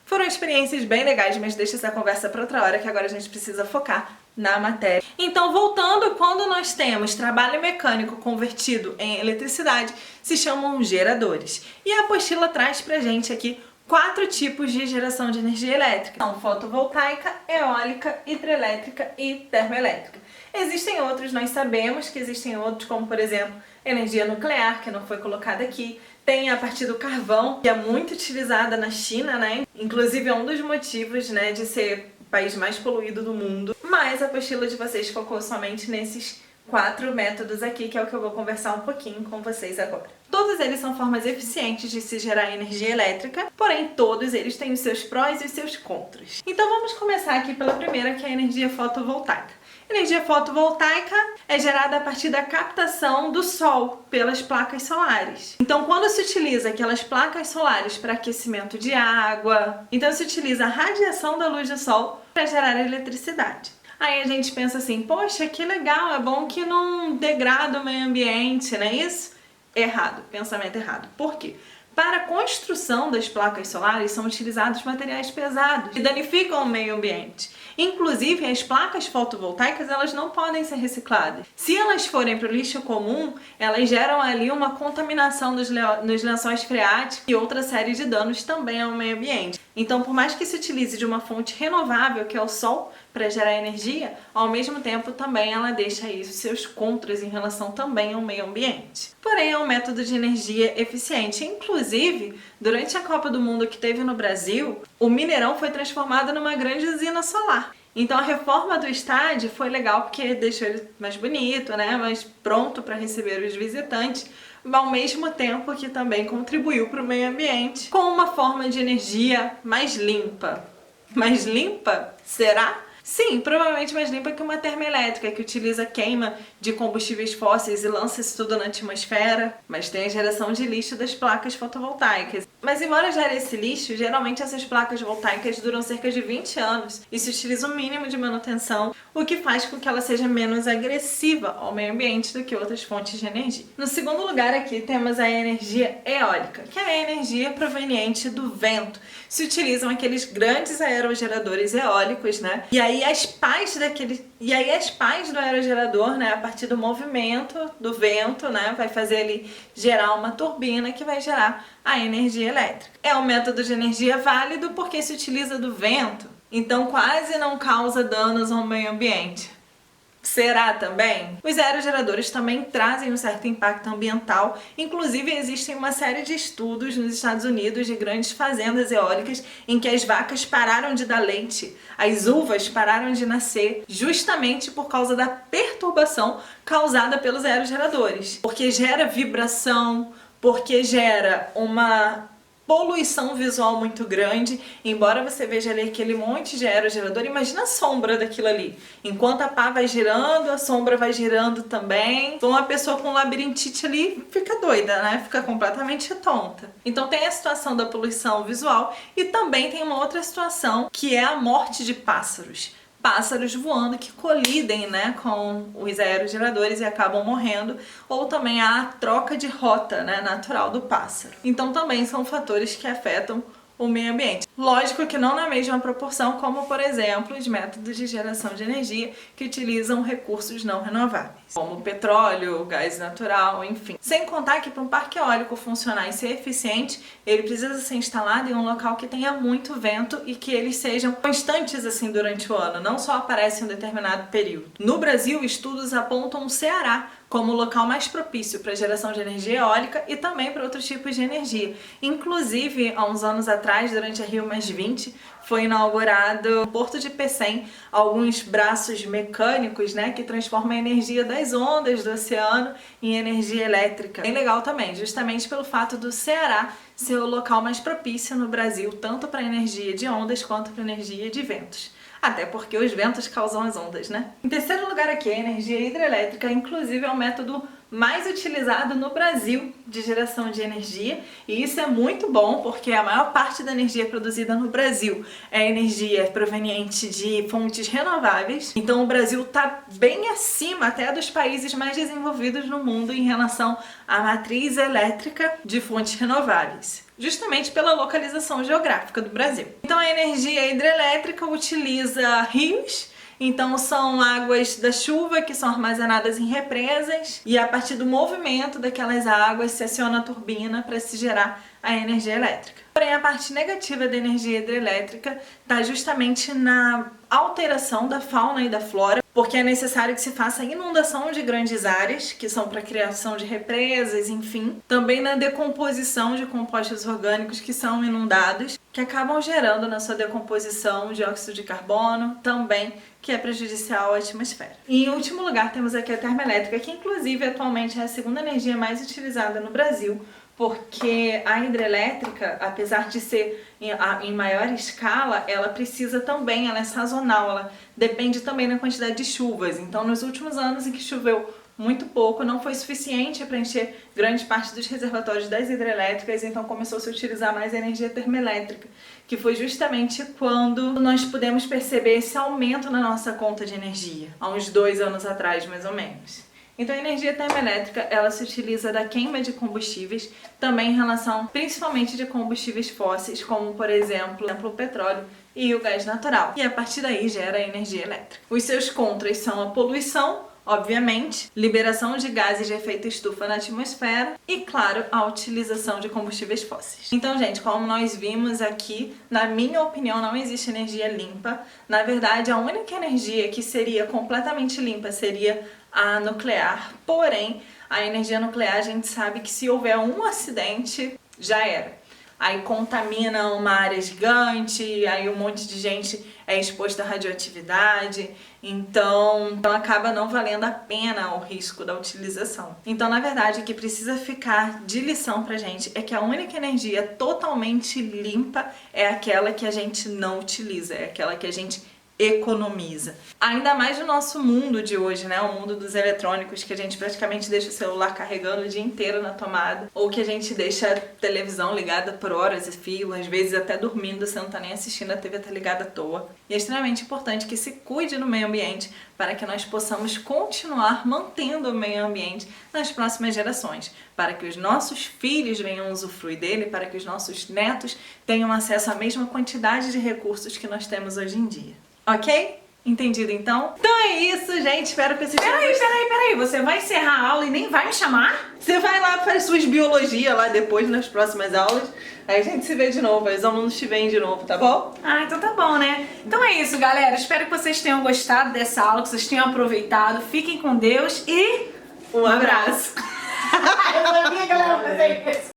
Mas deixa essa conversa para outra hora, que agora a gente precisa focar na matéria. Então, voltando, quando nós temos trabalho mecânico convertido em eletricidade, se chamam geradores. E a apostila traz pra gente aqui 4 tipos de geração de energia elétrica. São fotovoltaica, eólica, hidrelétrica e termoelétrica. Existem outros, nós sabemos que existem outros, como por exemplo, energia nuclear, que não foi colocada aqui. Tem a partir do carvão, que é muito utilizada na China, né? Inclusive é um dos motivos, né, de ser o país mais poluído do mundo. Mas a apostila de vocês focou somente nesses 4 métodos aqui, que é o que eu vou conversar um pouquinho com vocês agora. Todos eles são formas eficientes de se gerar energia elétrica, porém todos eles têm os seus prós e os seus contras. Então vamos começar aqui pela primeira, que é a energia fotovoltaica. Energia fotovoltaica é gerada a partir da captação do sol pelas placas solares. Então, quando se utiliza aquelas placas solares para aquecimento de água, então se utiliza a radiação da luz do sol para gerar eletricidade. Aí a gente pensa assim, poxa, que legal, é bom que não degrada o meio ambiente, não é isso? Errado, pensamento errado. Por quê? Para a construção das placas solares são utilizados materiais pesados que danificam o meio ambiente. Inclusive, as placas fotovoltaicas elas não podem ser recicladas. Se elas forem para o lixo comum, elas geram ali uma contaminação nos lençóis freáticos e outra série de danos também ao meio ambiente. Então, por mais que se utilize de uma fonte renovável, que é o sol, para gerar energia, ao mesmo tempo também ela deixa aí os seus contras em relação também ao meio ambiente. Porém, é um método de energia eficiente. Inclusive, durante a Copa do Mundo que teve no Brasil, o Mineirão foi transformado numa grande usina solar. Então a reforma do estádio foi legal porque deixou ele mais bonito, né? Mais pronto para receber os visitantes, ao mesmo tempo que também contribuiu para o meio ambiente com uma forma de energia mais limpa. Mais limpa? Será? Sim, provavelmente mais limpa que uma termoelétrica, que utiliza queima de combustíveis fósseis e lança isso tudo na atmosfera, mas tem a geração de lixo das placas fotovoltaicas. Mas embora gere esse lixo, geralmente essas placas voltaicas duram cerca de 20 anos e se utiliza um mínimo de manutenção, o que faz com que ela seja menos agressiva ao meio ambiente do que outras fontes de energia. No segundo lugar aqui temos a energia eólica, que é a energia proveniente do vento. Se utilizam aqueles grandes aerogeradores eólicos, né? E aí as pás do aerogerador, né, a partir do movimento do vento, né, vai fazer ali gerar uma turbina que vai gerar a energia elétrica. É um método de energia válido porque se utiliza do vento, então quase não causa danos ao meio ambiente. Será também? Os aerogeradores também trazem um certo impacto ambiental, inclusive existem uma série de estudos nos Estados Unidos de grandes fazendas eólicas em que as vacas pararam de dar leite, as uvas pararam de nascer, justamente por causa da perturbação causada pelos aerogeradores, porque gera vibração, porque gera uma poluição visual muito grande. Embora você veja ali aquele monte de aerogerador, imagina a sombra daquilo ali. Enquanto a pá vai girando, a sombra vai girando também. Então uma pessoa com labirintite ali fica doida, né? Fica completamente tonta. Então tem a situação da poluição visual e também tem uma outra situação que é a morte de pássaros. pássaros voando que colidem, né, com os aerogeradores e acabam morrendo, ou também a troca de rota, né, natural do pássaro. Então também são fatores que afetam o meio ambiente. Lógico que não na mesma proporção como, por exemplo, os métodos de geração de energia que utilizam recursos não renováveis, como petróleo, gás natural, enfim. Sem contar que para um parque eólico funcionar e ser eficiente, ele precisa ser instalado em um local que tenha muito vento e que eles sejam constantes assim durante o ano, não só aparecem em um determinado período. No Brasil, estudos apontam o Ceará como o local mais propício para a geração de energia eólica e também para outros tipos de energia. Inclusive, há uns anos atrás, durante a Rio+20, foi inaugurado no Porto de Pecém alguns braços mecânicos, né, que transformam a energia das ondas do oceano em energia elétrica. Bem legal também, justamente pelo fato do Ceará ser o local mais propício no Brasil, tanto para energia de ondas quanto para energia de ventos. Até porque os ventos causam as ondas, né? Em terceiro lugar aqui, a energia hidrelétrica, inclusive, é o método mais utilizado no Brasil de geração de energia, e isso é muito bom porque a maior parte da energia produzida no Brasil é energia proveniente de fontes renováveis. Então o Brasil está bem acima até dos países mais desenvolvidos no mundo em relação à matriz elétrica de fontes renováveis, justamente pela localização geográfica do Brasil. Então a energia hidrelétrica utiliza rios. Então são águas da chuva que são armazenadas em represas e a partir do movimento daquelas águas se aciona a turbina para se gerar a energia elétrica. Porém, a parte negativa da energia hidrelétrica está justamente na alteração da fauna e da flora, porque é necessário que se faça inundação de grandes áreas, que são para a criação de represas, enfim. Também na decomposição de compostos orgânicos que são inundados, que acabam gerando na sua decomposição dióxido de carbono, também, que é prejudicial à atmosfera. E em último lugar temos aqui a termoelétrica, que inclusive atualmente é a segunda energia mais utilizada no Brasil, porque a hidrelétrica, apesar de ser em maior escala, ela precisa também, ela é sazonal, ela depende também da quantidade de chuvas. Então, nos últimos anos em que choveu muito pouco, não foi suficiente para encher grande parte dos reservatórios das hidrelétricas, então começou a se utilizar mais a energia termoelétrica, que foi justamente quando nós pudemos perceber esse aumento na nossa conta de energia, há uns 2 anos atrás, mais ou menos. Então a energia termoelétrica, ela se utiliza da queima de combustíveis, também em relação principalmente de combustíveis fósseis, como por exemplo o petróleo e o gás natural. E a partir daí gera a energia elétrica. Os seus contras são a poluição, obviamente, liberação de gases de efeito estufa na atmosfera e, claro, a utilização de combustíveis fósseis. Então, gente, como nós vimos aqui, na minha opinião, não existe energia limpa. Na verdade, a única energia que seria completamente limpa seria a nuclear. Porém, a energia nuclear, a gente sabe que se houver um acidente, já era. Aí contamina uma área gigante, aí um monte de gente é exposta à radioatividade, então acaba não valendo a pena o risco da utilização. Então, na verdade, o que precisa ficar de lição pra gente é que a única energia totalmente limpa é aquela que a gente não utiliza, é aquela que a gente economiza. Ainda mais no nosso mundo de hoje, né? O mundo dos eletrônicos, que a gente praticamente deixa o celular carregando o dia inteiro na tomada, ou que a gente deixa a televisão ligada por horas e fio, às vezes até dormindo, você não tá nem assistindo, a TV tá ligada à toa. E é extremamente importante que se cuide no meio ambiente para que nós possamos continuar mantendo o meio ambiente nas próximas gerações, para que os nossos filhos venham usufruir dele, para que os nossos netos tenham acesso à mesma quantidade de recursos que nós temos hoje em dia. Ok? Entendido então? Então é isso, gente. Espero que vocês tenham gostado. Peraí. Você vai encerrar a aula e nem vai me chamar? Você vai lá para as suas biologia lá depois, nas próximas aulas. Aí a gente se vê de novo, aí os alunos te veem de novo, tá bom? Ah, então tá bom, né? Então é isso, galera. Espero que vocês tenham gostado dessa aula, que vocês tenham aproveitado. Fiquem com Deus e Um abraço. Eu sabia que ela ia fazer isso.